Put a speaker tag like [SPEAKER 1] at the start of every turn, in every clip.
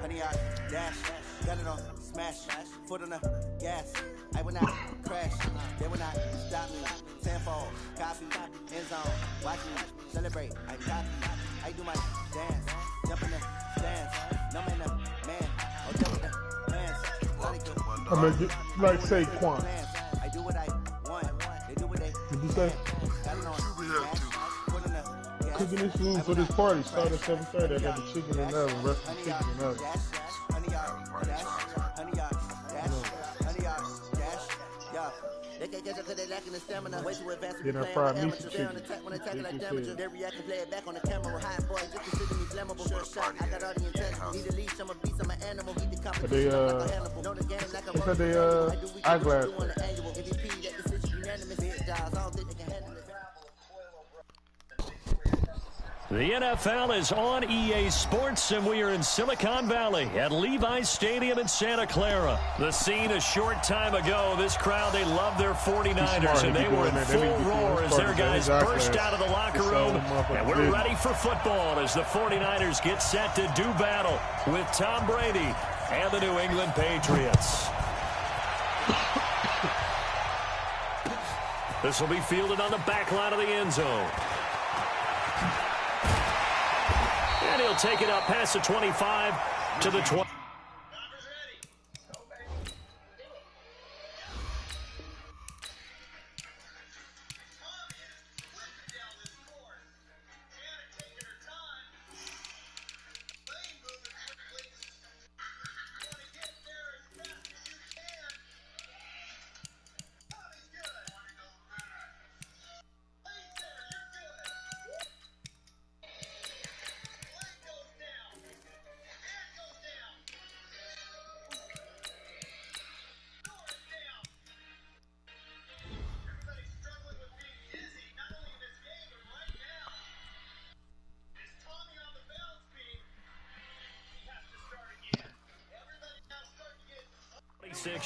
[SPEAKER 1] honey, I dash, got it on, smash, foot on the gas. I will not crash, they will not stop me. Tenfold, copy, end zone, watch me celebrate. I copy, I do my dance, jump in the stands, numb in the man, or jump in the hands.
[SPEAKER 2] I mean, like Saquon.
[SPEAKER 1] I do what I want, they do what they
[SPEAKER 2] Did you say?
[SPEAKER 1] got it on,
[SPEAKER 2] Cooking this food for this party started at 7:30. I got the chicken in the oven, rest of the chicken in the oven. Then I fried me some chicken.
[SPEAKER 1] They react and play it back on the camera. High boy, just consider me flammable. Short shot, I got all the intent. Need a leash, I'm a beast, I'm an animal. Eat the competition like a Hannibal. Know the game like a
[SPEAKER 2] eyeglass.
[SPEAKER 3] The NFL is on EA Sports, and we are in Silicon Valley at Levi's Stadium in Santa Clara. The scene a short time ago. This crowd, they love their 49ers, and they were in full roar as their guys burst out of the locker room. And we're ready for football as the 49ers get set to do battle with Tom Brady and the New England Patriots. This will be fielded on the back line of the end zone. And he'll take it up past the 25 to the 20.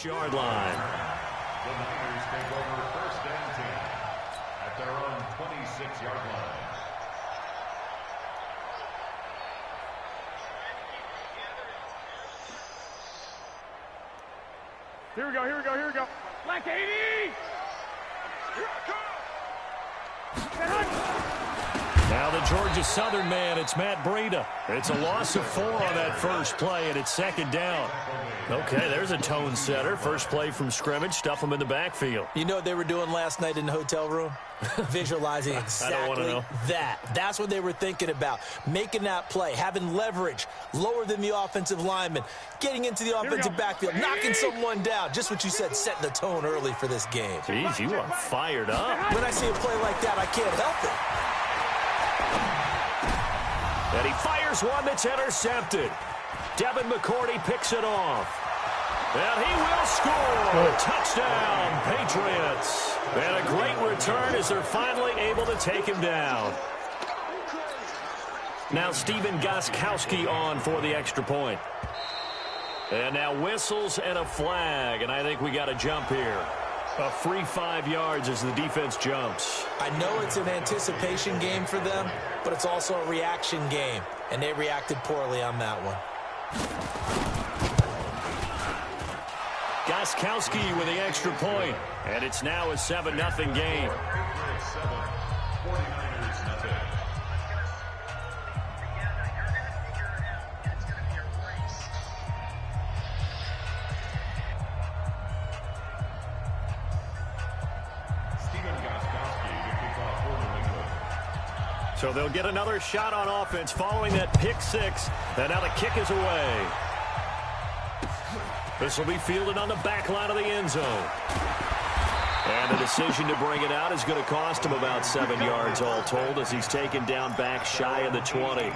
[SPEAKER 3] Yard line.
[SPEAKER 4] The Niners take over first and 10 at their own 26-yard line.
[SPEAKER 5] Here we go, here we go, here we go. Black 80! Here I come!
[SPEAKER 3] Now the Georgia Southern man, it's Matt Breida. It's a loss of 4 on that first play, and it's second down. Okay, there's a tone setter. First play from scrimmage, stuff them in the backfield.
[SPEAKER 6] You know what they were doing last night in the hotel room? Visualizing exactly that. That's what they were thinking about. Making that play, having leverage, lower than the offensive lineman, getting into the offensive backfield, knocking someone down. Just what you said, setting the tone early for this game.
[SPEAKER 3] Jeez, you are fired up.
[SPEAKER 6] When I see a play like that, I can't help it.
[SPEAKER 3] And he fires one that's intercepted. Devin McCourty picks it off. And he will score. Touchdown, Patriots. And a great return as they're finally able to take him down. Now Stephen Gostkowski on for the extra point. And now whistles and a flag. And I think we got a jump here. A free 5 yards as the defense jumps.
[SPEAKER 6] I know it's an anticipation game for them, but it's also a reaction game. And they reacted poorly on that one.
[SPEAKER 3] Gostkowski with the extra point, and it's now a 7-0 game. So they'll get another shot on offense following that pick six, and now the kick is away. This will be fielded on the back line of the end zone. And the decision to bring it out is going to cost him about 7 yards all told as he's taken down back shy of the 20.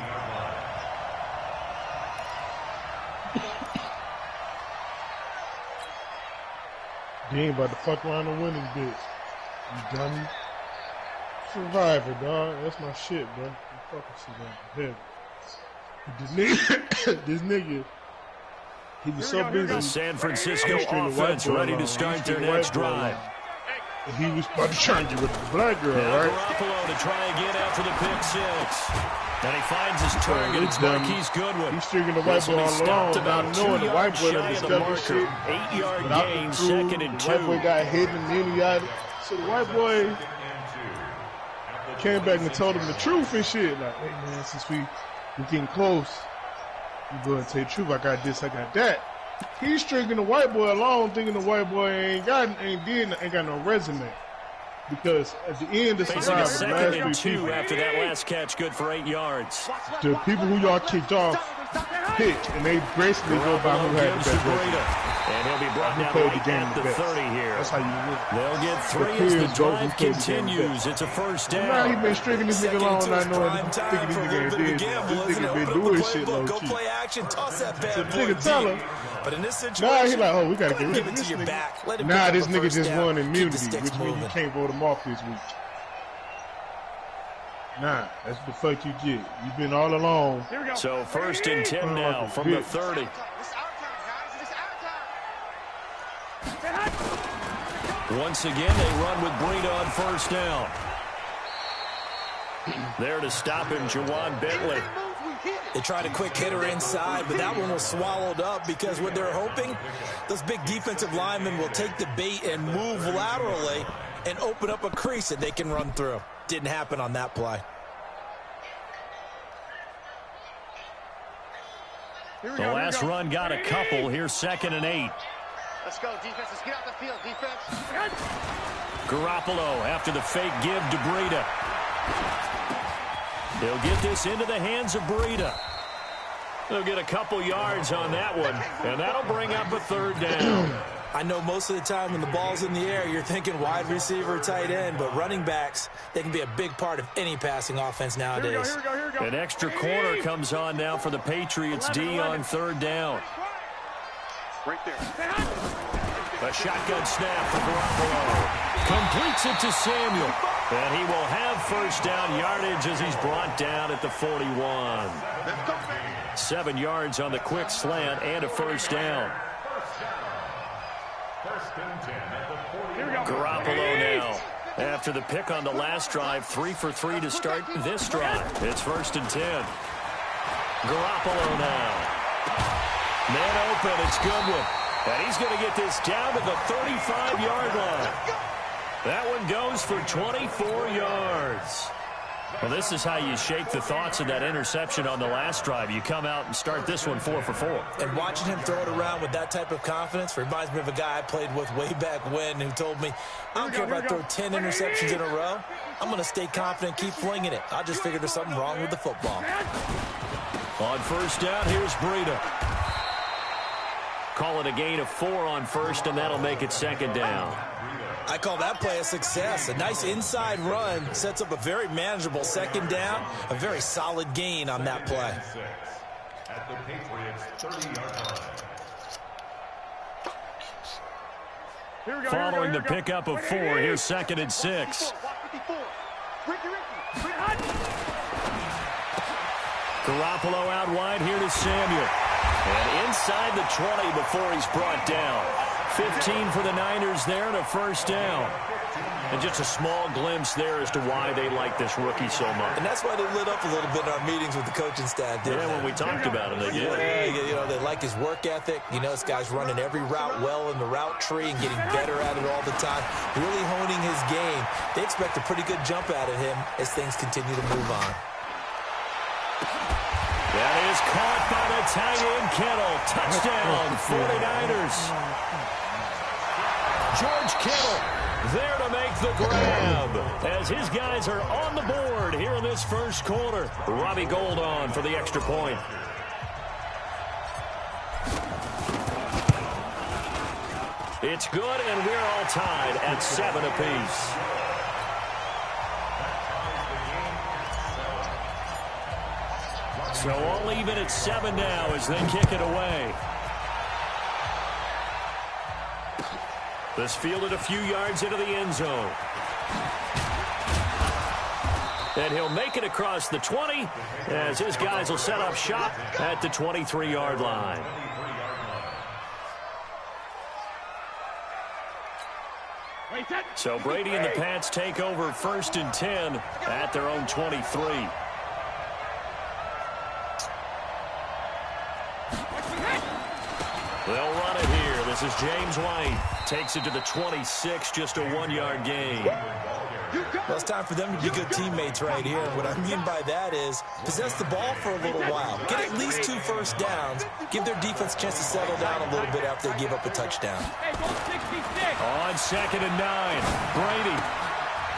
[SPEAKER 2] You ain't about to fuck around and win this bitch. You dummy. Survivor, dog. That's my shit, bro. You fucking survivor. This nigga, he was so busy.
[SPEAKER 3] The San Francisco offense ready to start their next drive.
[SPEAKER 2] And he was about to try and get rid of the black girl,
[SPEAKER 3] now
[SPEAKER 2] right?
[SPEAKER 3] Garoppolo to try again after the pick six. And he finds his target. It's Marquise Goodwin.
[SPEAKER 2] He's stringing the white boy all along, not knowing the white boy that discovered shit.
[SPEAKER 3] 8-yard gain, second and 2.
[SPEAKER 2] The white boy got hit in the yard. So the white boy came back and told him the truth and shit. Like, hey man, since we're getting close, you go and tell the truth. I got this, I got that. He's stringing the white boy along, thinking the white boy ain't got no resume. Because at the end of the
[SPEAKER 3] second and 2 after that last catch, good for 8 yards.
[SPEAKER 2] The people who y'all kicked off pick, and they basically go by who had the best resume.
[SPEAKER 3] And he'll be brought down at the 30 here.
[SPEAKER 2] That's how you win.
[SPEAKER 3] They'll get 3 as the drive continues. It's a first down.
[SPEAKER 2] Now he been stringing this nigga along, not knowing, thinking this nigga ain't dead. This nigga been doing shit low key.
[SPEAKER 6] Go play action, toss that bad
[SPEAKER 2] So
[SPEAKER 6] boy
[SPEAKER 2] nigga tell him.
[SPEAKER 6] But in this situation,
[SPEAKER 2] nah, he like, oh, we gotta get rid of this
[SPEAKER 6] nigga.
[SPEAKER 2] nigga. Nah, this nigga just won immunity, which means you can't vote him off this week. Nah, that's the fuck you get. You've been all along.
[SPEAKER 3] So first and 10 now from the 30. Once again, they run with Breida on first down. There to stop him, Jawan Bentley.
[SPEAKER 6] They tried a quick hitter inside, but that one was swallowed up because what they're hoping, those big defensive linemen will take the bait and move laterally and open up a crease that they can run through. Didn't happen on that play.
[SPEAKER 3] The last run got a couple. Here's second and 8.
[SPEAKER 5] Let's go, defense. Let's get out the field, defense.
[SPEAKER 3] Garoppolo after the fake give to Breida. They'll get this into the hands of Breida. They'll get a couple yards on that one, and that'll bring up a third down.
[SPEAKER 6] I know most of the time when the ball's in the air, you're thinking wide receiver, tight end, but running backs, they can be a big part of any passing offense nowadays.
[SPEAKER 5] Here we go.
[SPEAKER 3] An extra corner comes on now for the Patriots D on third down.
[SPEAKER 5] Right there.
[SPEAKER 3] A shotgun snap for Garoppolo. Completes it to Samuel. And he will have first down yardage as he's brought down at the 41. 7 yards on the quick slant and a first down. Garoppolo now. After the pick on the last drive, 3 for 3 to start this drive. It's first and 10. Garoppolo now. Man open, it's Goodwin. And he's going to get this down to the 35-yard line. That one goes for 24 yards. Well, this is how you shake the thoughts of that interception on the last drive. You come out and start this one 4 for 4.
[SPEAKER 6] And watching him throw it around with that type of confidence reminds me of a guy I played with way back when who told me, I don't care if I throw 10 interceptions in a row. I'm going to stay confident, keep flinging it. I just figured there's something wrong with the football.
[SPEAKER 3] On first down, here's Breida. Call it a gain of 4 on first, and that'll make it second down.
[SPEAKER 6] I call that play a success. A nice inside run sets up a very manageable second down. A very solid gain on that play.
[SPEAKER 4] At the Patriots 30-yard line.
[SPEAKER 3] Following the pickup of 4, here's second and 6. Garoppolo out wide here to Samuel. And inside the 20 before he's brought down. 15 for the Niners there and a first down. And just a small glimpse there as to why they like this rookie so much.
[SPEAKER 6] And that's why they lit up a little bit in our meetings with the coaching staff, didn't they?
[SPEAKER 3] When we talked about him, they did.
[SPEAKER 6] Yeah, they like his work ethic. You know, this guy's running every route well in the route tree and getting better at it all the time. Really honing his game. They expect a pretty good jump out of him as things continue to move on.
[SPEAKER 3] That is caught by the tight end, Kittle. Touchdown, 49ers. George Kittle there to make the grab as his guys are on the board here in this first quarter. Robbie Gould on for the extra point. It's good, and we're all tied at 7 apiece. So all even at 7 now as they kick it away. This fielded a few yards into the end zone. And he'll make it across the 20 as his guys will set up shop at the 23-yard line. So Brady and the Pats take over 1st and 10 at their own 23. They'll run it here. This is James White. Takes it to the 26, just a 1-yard gain.
[SPEAKER 6] Well, it's time for them to be good teammates right here. What I mean by that is possess the ball for a little while. Get at least 2 first downs. Give their defense a chance to settle down a little bit after they give up a touchdown.
[SPEAKER 3] On 2nd and 9, Brady.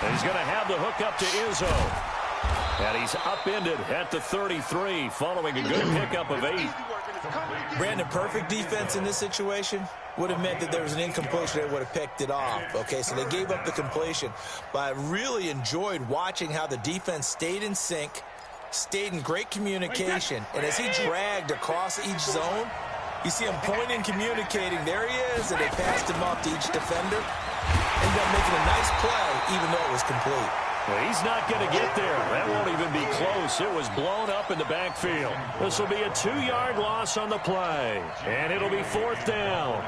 [SPEAKER 3] And he's going to have the hook up to Izzo. And he's upended at the 33 following a good pickup of 8.
[SPEAKER 6] Brandon, perfect defense in this situation would have meant that there was an incompletion that would have picked it off. Okay, so they gave up the completion. But I really enjoyed watching how the defense stayed in sync, stayed in great communication. And as he dragged across each zone, you see him pointing, communicating. There he is, and they passed him off to each defender. Ended up making a nice play, even though it was complete.
[SPEAKER 3] Well, he's not going to get there. That won't even be close. It was blown up in the backfield. This will be a 2-yard loss on the play. And it'll be 4th down.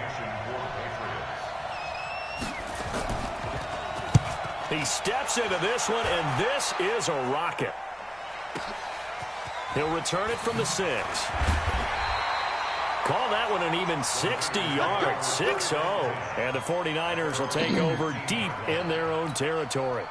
[SPEAKER 3] He steps into this one, and this is a rocket. He'll return it from the 6. Call that one an even 60 yards, 6-0. And the 49ers will take over deep in their own territory.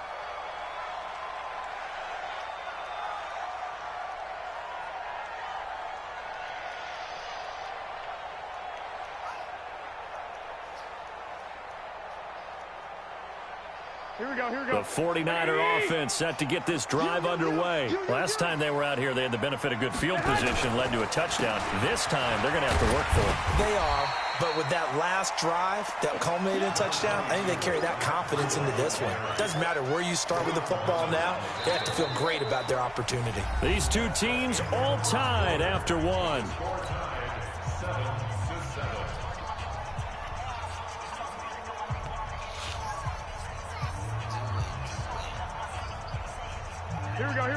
[SPEAKER 5] Here we go.
[SPEAKER 3] The 49er offense set to get this drive underway. Last time they were out here, they had the benefit of good field position, led to a touchdown. This time, they're going to have to work for it.
[SPEAKER 6] They are, but with that last drive that culminated in a touchdown, I think they carry that confidence into this one. It doesn't matter where you start with the football now. They have to feel great about their opportunity.
[SPEAKER 3] These two teams all tied after one.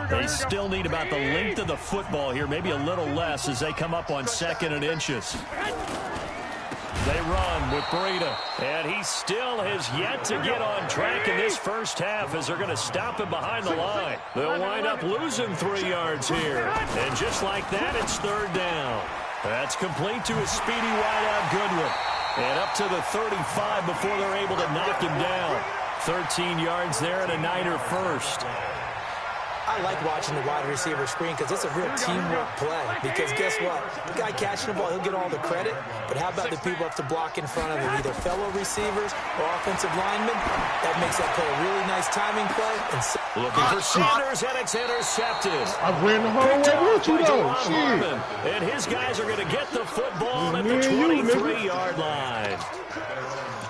[SPEAKER 3] They still need about the length of the football here, maybe a little less as they come up on 2nd and inches. They run with Breida, and he still has yet to get on track in this first half as they're going to stop him behind the line. They'll wind up losing 3 yards here. And just like that, it's 3rd down. That's complete to a speedy wideout Goodwin. And up to the 35 before they're able to knock him down. 13 yards there and a Niner first.
[SPEAKER 6] I like watching the wide receiver screen because it's a real teamwork play. Because guess what? The guy catching the ball, he'll get all the credit. But how about the people up to block in front of him, either fellow receivers or offensive linemen? That makes that play a really nice timing play. And
[SPEAKER 3] looking for Saunders, and it's intercepted.
[SPEAKER 2] I ran the whole way with you, though.
[SPEAKER 3] Shit. And his guys are going to get the football at the 23-yard line.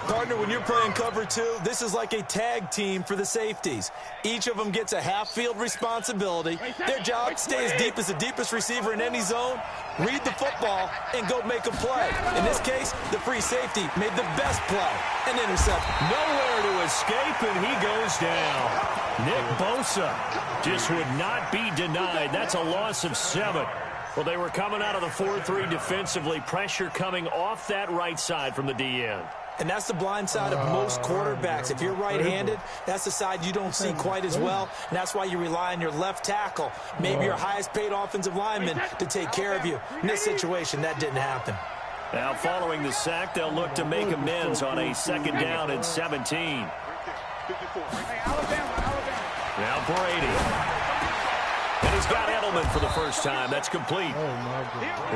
[SPEAKER 6] Partner, when you're playing cover 2, this is like a tag team for the safeties. Each of them gets a half-field responsibility. Their job, stay as deep as the deepest receiver in any zone, read the football, and go make a play. In this case, the free safety made the best play, an intercept.
[SPEAKER 3] Nowhere to escape, and he goes down. Nick Bosa just would not be denied. That's a loss of 7. Well, they were coming out of the 4-3 defensively. Pressure coming off that right side from the DN.
[SPEAKER 6] And that's the blind side of most quarterbacks. If you're right-handed, that's the side you don't see quite as well. And that's why you rely on your left tackle, maybe your highest-paid offensive lineman, to take care of you. In this situation, that didn't happen.
[SPEAKER 3] Now, following the sack, they'll look to make amends on a 2nd down and 17. Now Brady. And he's got Edelman for the first time. That's complete.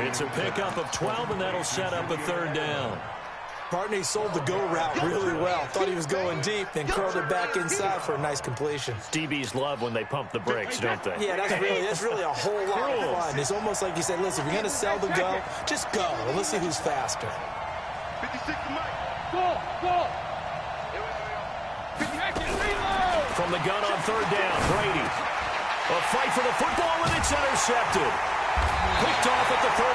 [SPEAKER 3] It's a pickup of 12, and that'll set up a 3rd down.
[SPEAKER 6] Partner, he sold the go route really well. Thought he was going deep, then curled it back inside for a nice completion.
[SPEAKER 3] DBs love when they pump the brakes, don't they?
[SPEAKER 6] Yeah, that's really a whole lot of fun. It's almost like you said, listen, if you're going to sell the go, just go. And let's see who's faster.
[SPEAKER 5] 56 Go!
[SPEAKER 3] From the gun on 3rd down, Brady. A fight for the football, and it's intercepted. Picked off at the 38,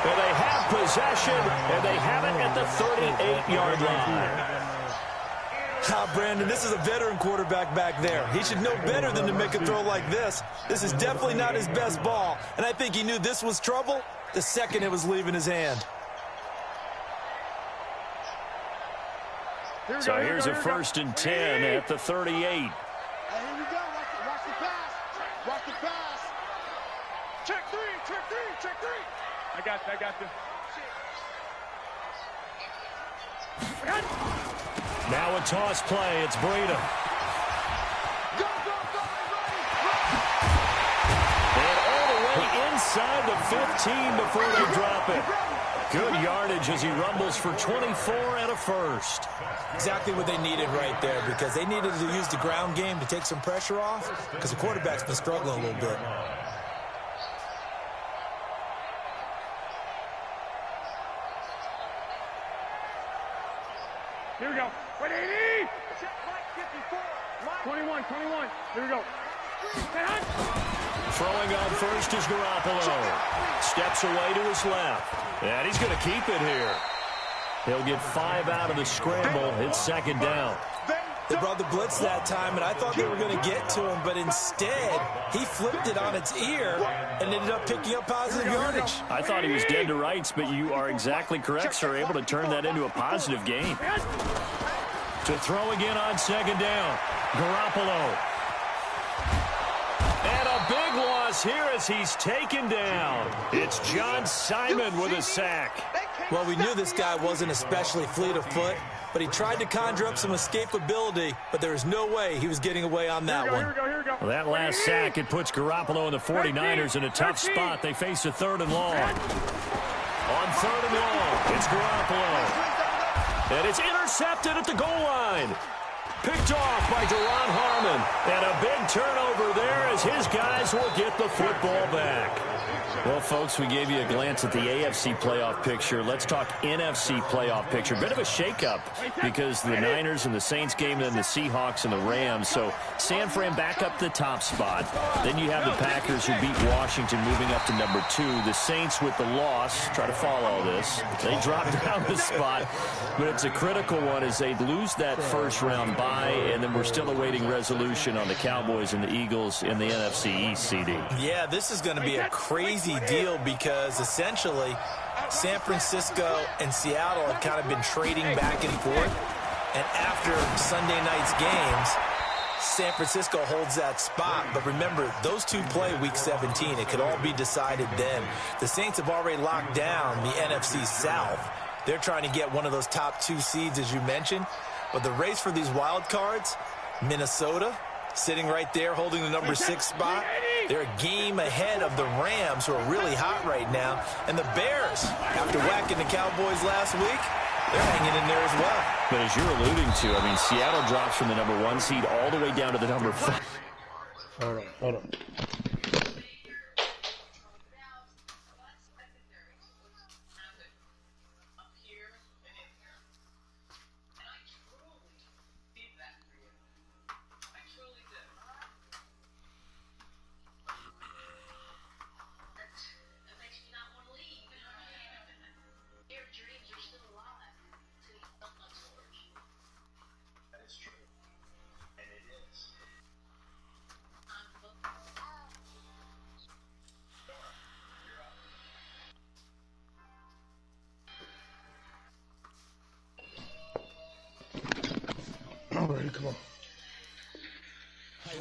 [SPEAKER 3] and they have possession, and they have it at the 38-yard line.
[SPEAKER 6] Brandon, this is a veteran quarterback back there. He should know better than to make a throw like this. This is definitely not his best ball, and I think he knew this was trouble the second it was leaving his hand.
[SPEAKER 3] So here's a 1st and 10 at the 38.
[SPEAKER 5] Hey, here we go. Watch the pass. Watch the pass. Check three. I got this.
[SPEAKER 3] Now a toss play. It's Breida.
[SPEAKER 5] Go.
[SPEAKER 3] And all the way inside the 15 before they drop it. Good yardage as he rumbles for 24 and a first.
[SPEAKER 6] Exactly what they needed right there, because they needed to use the ground game to take some pressure off, because the quarterback's been struggling a little bit.
[SPEAKER 5] Here we go. Wait, 80. 21. Here we go.
[SPEAKER 3] Throwing on first is Garoppolo. Steps away to his left. And he's going to keep it here. He'll get 5 out of the scramble. It's 2nd down.
[SPEAKER 6] They brought the blitz that time, and I thought they were going to get to him, but instead, he flipped it on its ear and ended up picking up positive yardage.
[SPEAKER 3] I thought he was dead to rights, but you are exactly correct, sir. Able to turn that into a positive gain. To throw again on 2nd down. Garoppolo. And a big loss here as he's taken down. It's John Simon with a sack.
[SPEAKER 6] Well, we knew this guy wasn't especially fleet of foot, but he tried to conjure up some escapability, but there was no way he was getting away on that one.
[SPEAKER 5] Here we go.
[SPEAKER 3] Well, that last sack, it puts Garoppolo and the 49ers in a tough spot. They face a 3rd and long. On 3rd and long, it's Garoppolo. And it's intercepted at the goal line. Picked off by Deron Harmon. And a big turnover there as his guys will get the football back. Well, folks, we gave you a glance at the AFC playoff picture. Let's talk NFC playoff picture. Bit of a shakeup because the Niners and the Saints game, and then the Seahawks and the Rams. So San Fran back up the top spot. Then you have the Packers who beat Washington, moving up to number 2. The Saints with the loss. Try to follow all this. They dropped down the spot, but it's a critical one as they lose that first-round bye, and then we're still awaiting resolution on the Cowboys and the Eagles in the NFC East, CD.
[SPEAKER 6] Yeah, this is going to be a crazy deal because essentially San Francisco and Seattle have kind of been trading back and forth, and after Sunday night's games, San Francisco holds that spot. But remember, those two play Week 17. It could all be decided then. The Saints have already locked down the NFC South. They're trying to get one of those top 2 seeds, as you mentioned. But the race for these wild cards, Minnesota sitting right there holding the number 6 spot. They're a game ahead of the Rams, who are really hot right now. And the Bears, after whacking the Cowboys last week, they're hanging in there as well.
[SPEAKER 3] But as you're alluding to, I mean, Seattle drops from the number 1 seed all the way down to the number 5.
[SPEAKER 2] Hold on. Alrighty, come on.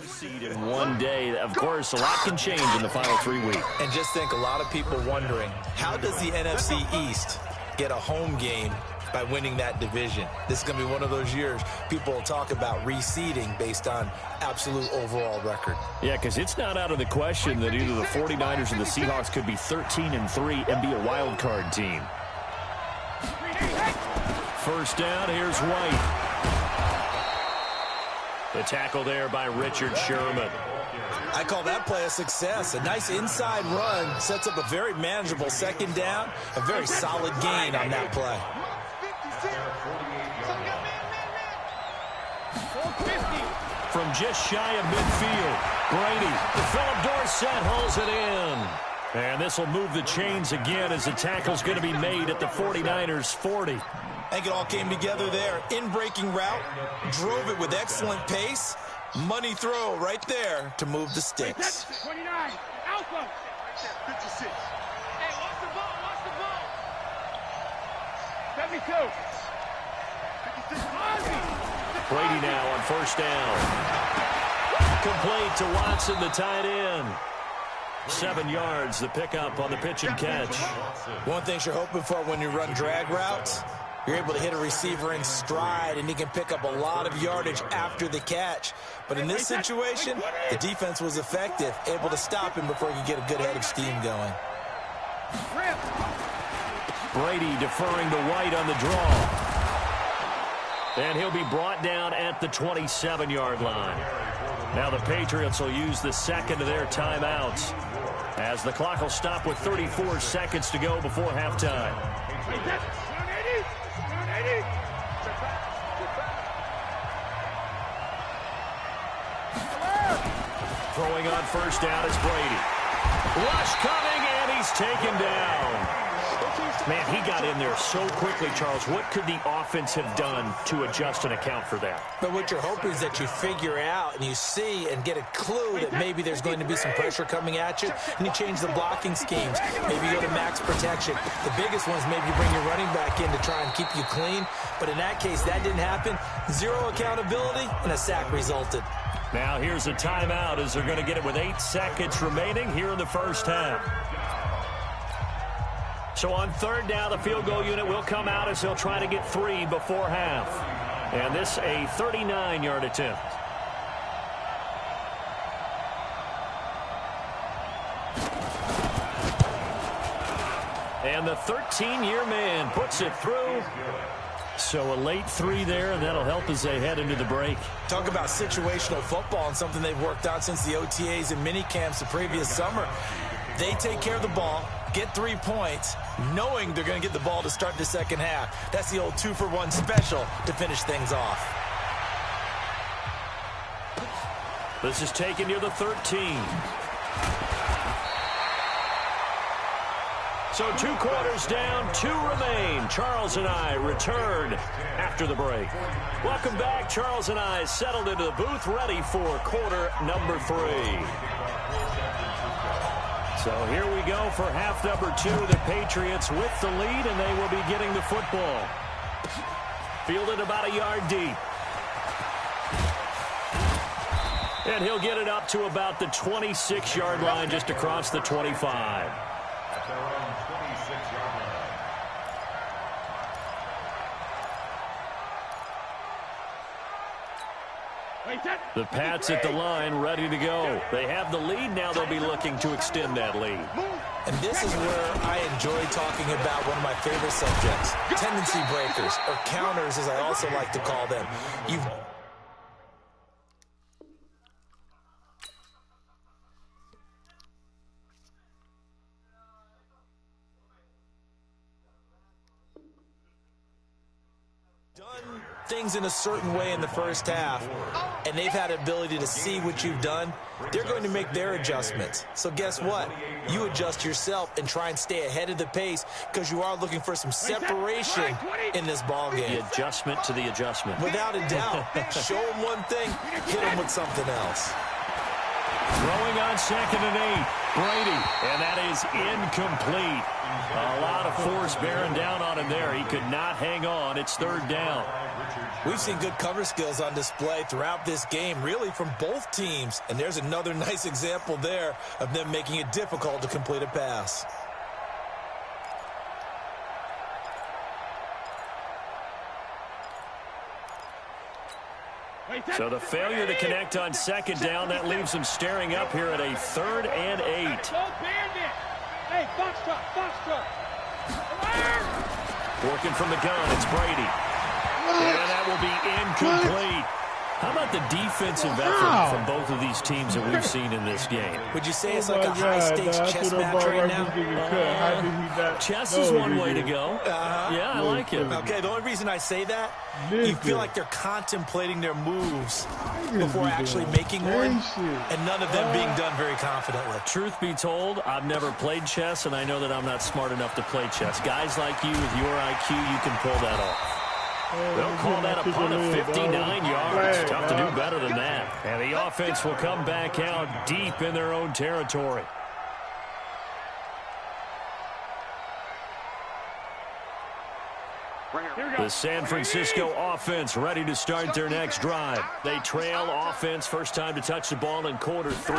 [SPEAKER 3] Seed in one day. Of course, a lot can change in the final 3 weeks.
[SPEAKER 6] And just think, a lot of people wondering, how does the NFC East get a home game by winning that division? This is going to be one of those years people will talk about reseeding based on absolute overall record.
[SPEAKER 3] Yeah, because it's not out of the question that either the 49ers or the Seahawks could be 13-3 and be a wild card team. First down, here's White. The tackle there by Richard Sherman.
[SPEAKER 6] I call that play a success. A nice inside run sets up a very manageable 2nd down. A very solid gain on that play.
[SPEAKER 3] From just shy of midfield, Brady, Philip Dorsett hauls it in. And this will move the chains again as the tackle's going to be made at the 49ers' 40.
[SPEAKER 6] I think it all came together there. In-breaking route, drove it with excellent pace. Money throw right there to move the sticks.
[SPEAKER 5] 29, Alpha. 56. Hey, watch the ball, 72. 56.
[SPEAKER 3] Brady now on first down. Complete to Watson, the tight end. 7 yards, the pickup on the pitch and catch.
[SPEAKER 6] One thing you're hoping for when you run drag routes, you're able to hit a receiver in stride, and he can pick up a lot of yardage after the catch. But in this situation, the defense was effective, able to stop him before he could get a good head of steam going.
[SPEAKER 3] Brady deferring to White on the draw. And he'll be brought down at the 27-yard line. Now the Patriots will use the second of their timeouts, as the clock will stop with 34 seconds to go before halftime. Throwing on first down is Brady. Rush coming, and he's taken down. Man, he got in there so quickly, Charles. What could the offense have done to adjust and account for that?
[SPEAKER 6] But what you're hoping is that you figure out and you see and get a clue that maybe there's going to be some pressure coming at you, and you change the blocking schemes. Maybe you go to max protection. The biggest ones, maybe you bring your running back in to try and keep you clean. But in that case, that didn't happen. Zero accountability, and a sack resulted.
[SPEAKER 3] Now here's a timeout as they're going to get it with 8 seconds remaining here in the first half. So on third down, the field goal unit will come out as they'll try to get 3 before half. And this a 39-yard attempt. And the 13-year man puts it through. So a late 3 there, and that'll help as they head into the break.
[SPEAKER 6] Talk about situational football and something they've worked on since the OTAs and mini camps the previous summer. They take care of the ball, get 3 points, knowing they're going to get the ball to start the second half. That's the old 2-for-1 special to finish things off.
[SPEAKER 3] This is taken near the 13. So 2 quarters down, 2 remain. Charles and I return after the break. Welcome back. Charles and I settled into the booth, ready for quarter number 3. So here we go for half number 2. The Patriots with the lead, and they will be getting the football. Fielded about a yard deep. And he'll get it up to about the 26-yard line, just across the 25.
[SPEAKER 4] At their own 26-yard line.
[SPEAKER 3] The Pats at the line, ready to go. They have the lead. Now they'll be looking to extend that lead.
[SPEAKER 6] And this is where I enjoy talking about one of my favorite subjects, tendency breakers, or counters, as I also like to call them. You've done things in a certain way in the first half, and they've had the ability to see what you've done. They're going to make their adjustments. So guess what? You adjust yourself and try and stay ahead of the pace, because you are looking for some separation in this ball game.
[SPEAKER 3] The adjustment to the adjustment.
[SPEAKER 6] Without a doubt. Show them one thing, hit them with something else.
[SPEAKER 3] Throwing on 2nd and 8. Brady, and that is incomplete. A lot of force bearing down on him there. He could not hang on. It's 3rd down.
[SPEAKER 6] We've seen good cover skills on display throughout this game, really from both teams. And there's another nice example there of them making it difficult to complete a pass.
[SPEAKER 3] So the failure to connect on 2nd down, that leaves them staring up here at a 3rd and 8.
[SPEAKER 5] Hey, box truck.
[SPEAKER 3] Working from the gun, it's Brady. And that will be incomplete. How about the defensive effort from both of these teams that we've seen in this game?
[SPEAKER 6] Would you say it's like a high-stakes chess match right now?
[SPEAKER 3] Chess is one way to go. Yeah, I like it.
[SPEAKER 6] Okay, the only reason I say that, you feel like they're contemplating their moves before actually making one, and none of them being done very confidently.
[SPEAKER 3] Truth be told, I've never played chess, and I know that I'm not smart enough to play chess. Guys like you with your IQ, you can pull that off. They'll call that a punt of 59 yards. Tough to do better than that. And the offense will come back out deep in their own territory. The San Francisco offense ready to start their next drive. They trail offense first time to touch the ball in quarter 3,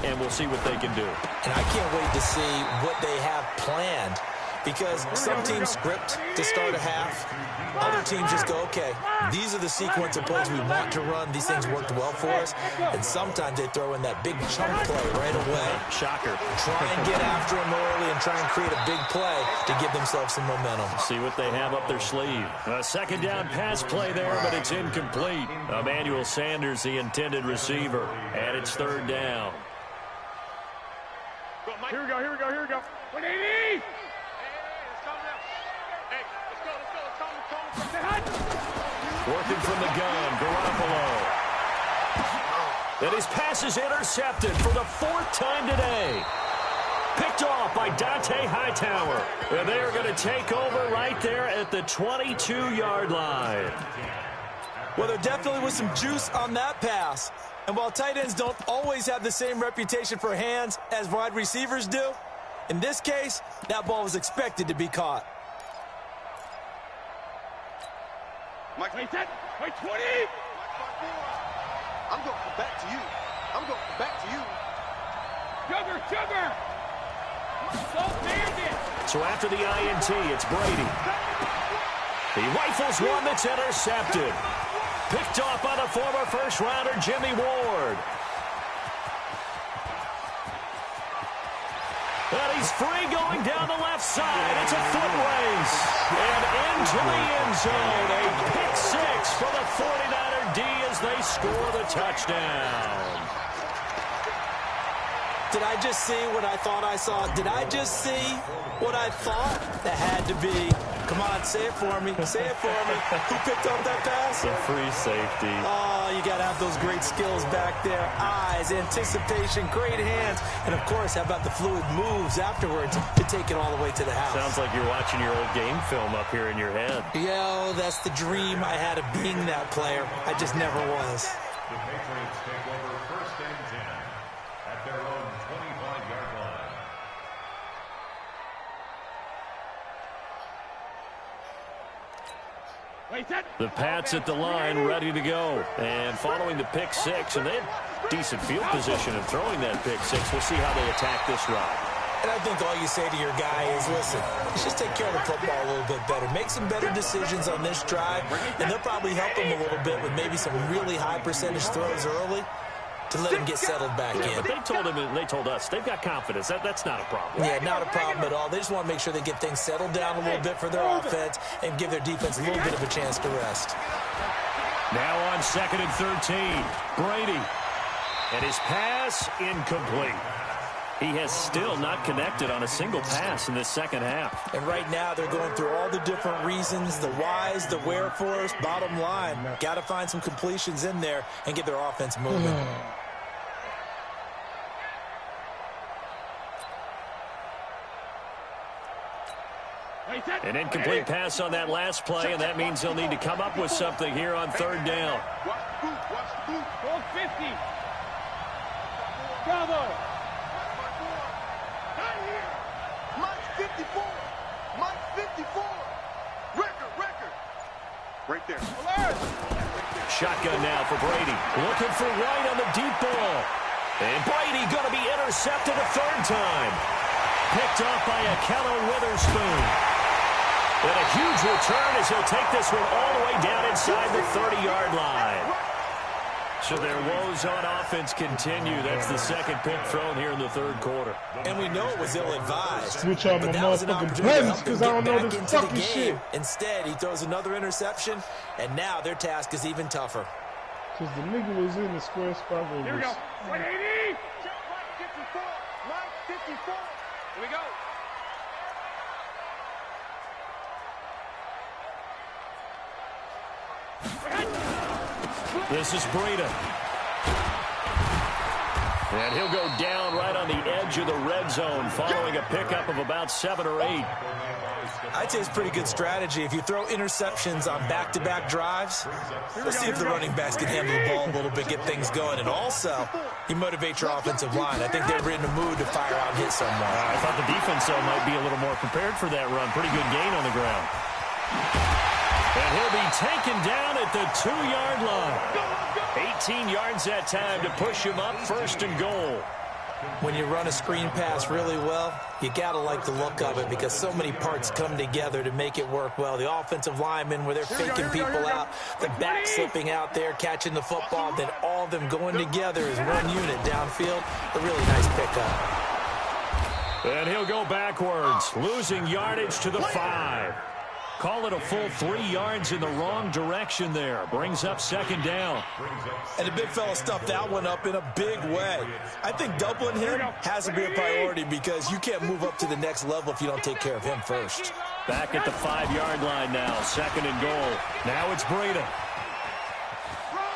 [SPEAKER 3] and we'll see what they can do.
[SPEAKER 6] And I can't wait to see what they have planned, because some teams script to start a half. Other teams just go, okay, these are the sequence of plays we want to run. These things worked well for us. And sometimes they throw in that big chunk play right away.
[SPEAKER 3] Shocker.
[SPEAKER 6] Try and get after them early and try and create a big play to give themselves some momentum.
[SPEAKER 3] See what they have up their sleeve. A second down pass play there, but it's incomplete. Emmanuel Sanders, the intended receiver, and it's third down.
[SPEAKER 5] Here we go. 180!
[SPEAKER 3] Working from the gun, Garoppolo. And his pass is intercepted for the 4th time today. Picked off by Dante Hightower. And they are going to take over right there at the 22-yard line.
[SPEAKER 6] Well, there definitely was some juice on that pass. And while tight ends don't always have the same reputation for hands as wide receivers do, in this case, that ball was expected to be caught.
[SPEAKER 5] Mike, wait, 20!
[SPEAKER 7] I'm going back to you.
[SPEAKER 5] Sugar!
[SPEAKER 3] So after the INT, it's Brady. He rifles one that's intercepted. Picked off by the former first-rounder Jimmy Ward. And he's free going down the left side. It's a foot race. And into the end zone. A pick 6 for the 49er D as they score the touchdown.
[SPEAKER 6] Did I just see what I thought I saw? Did I just see what I thought? That had to be. Come on, say it for me. Say it for me. Who picked up that pass?
[SPEAKER 3] The free safety.
[SPEAKER 6] Oh, you got to have those great skills back there. Eyes, anticipation, great hands. And, of course, how about the fluid moves afterwards to take it all the way to the house?
[SPEAKER 3] Sounds like you're watching your old game film up here in your head.
[SPEAKER 6] Yo, that's the dream I had of being that player. I just never was.
[SPEAKER 4] The Patriots take over 1st and 10 at their own 25-yard line.
[SPEAKER 3] The Pats at the line, ready to go. And following the pick 6, and they had decent field position of throwing that pick 6. We'll see how they attack this ride.
[SPEAKER 6] And I think all you say to your guy is, listen, let's just take care of the football a little bit better. Make some better decisions on this drive, and they'll probably help him a little bit with maybe some really high percentage throws early to let him get settled back in.
[SPEAKER 3] But they told us they've got confidence. That's not a problem.
[SPEAKER 6] Yeah, not a problem at all. They just want to make sure they get things settled down a little bit for their offense and give their defense a little bit of a chance to rest.
[SPEAKER 3] Now on 2nd and 13, Brady. And his pass incomplete. He has still not connected on a single pass in this second half.
[SPEAKER 6] And right now they're going through all the different reasons, the whys, the wherefores. Bottom line, got to find some completions in there and get their offense moving.
[SPEAKER 3] An incomplete pass on that last play, and that means they'll need to come up with something here on 3rd down.
[SPEAKER 5] Watch the boot. 50. Bravo.
[SPEAKER 7] Mike 54. Record.
[SPEAKER 5] Right there.
[SPEAKER 3] Shotgun now for Brady. Looking for White on the deep ball. And Brady going to be intercepted a 3rd time. Picked off by Akello Witherspoon. And a huge return as he'll take this one all the way down inside the 30-yard line. So their woes on offense continue. That's the 2nd pick thrown here in the 3rd quarter.
[SPEAKER 6] And we know it was ill-advised.
[SPEAKER 2] Switch on my motherfucking buttons because I don't know this fucking shit.
[SPEAKER 6] Instead, he throws another interception, and now their task is even tougher.
[SPEAKER 2] Because the nigga was in the square spot where
[SPEAKER 5] Here we go. 180.
[SPEAKER 7] Mike 54.
[SPEAKER 5] Here we go.
[SPEAKER 3] This is Breida. And he'll go down right on the edge of the red zone following a pickup of about 7 or 8.
[SPEAKER 6] I'd say it's pretty good strategy. If you throw interceptions on back-to-back drives, let's see if the running backs can handle the ball a little bit, get things going. And also, you motivate your offensive line. I think they're in the mood to fire out and hit someone.
[SPEAKER 3] I thought the defense, though, might be a little more prepared for that run. Pretty good gain on the ground. And he'll be taken down at the 2-yard line. 18 yards that time to push him up 1st and goal.
[SPEAKER 6] When you run a screen pass really well, you got to like the look of it because so many parts come together to make it work well. The offensive linemen where they're faking people out, the back slipping out there, catching the football, then all of them going together as one unit downfield. A really nice pickup.
[SPEAKER 3] And he'll go backwards, losing yardage to the 5. Call it a full 3 yards in the wrong direction there. Brings up 2nd down.
[SPEAKER 6] And the big fella stuffed that one up in a big way. I think doubling him has to be a priority because you can't move up to the next level if you don't take care of him first.
[SPEAKER 3] Back at the 5-yard line now, 2nd and goal. Now it's Breida.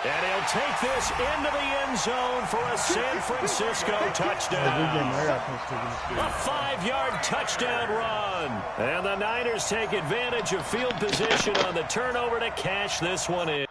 [SPEAKER 3] And he'll take this into the end zone for a San Francisco touchdown. A 5-yard touchdown run. And the Niners take advantage of field position on the turnover to cash this one in.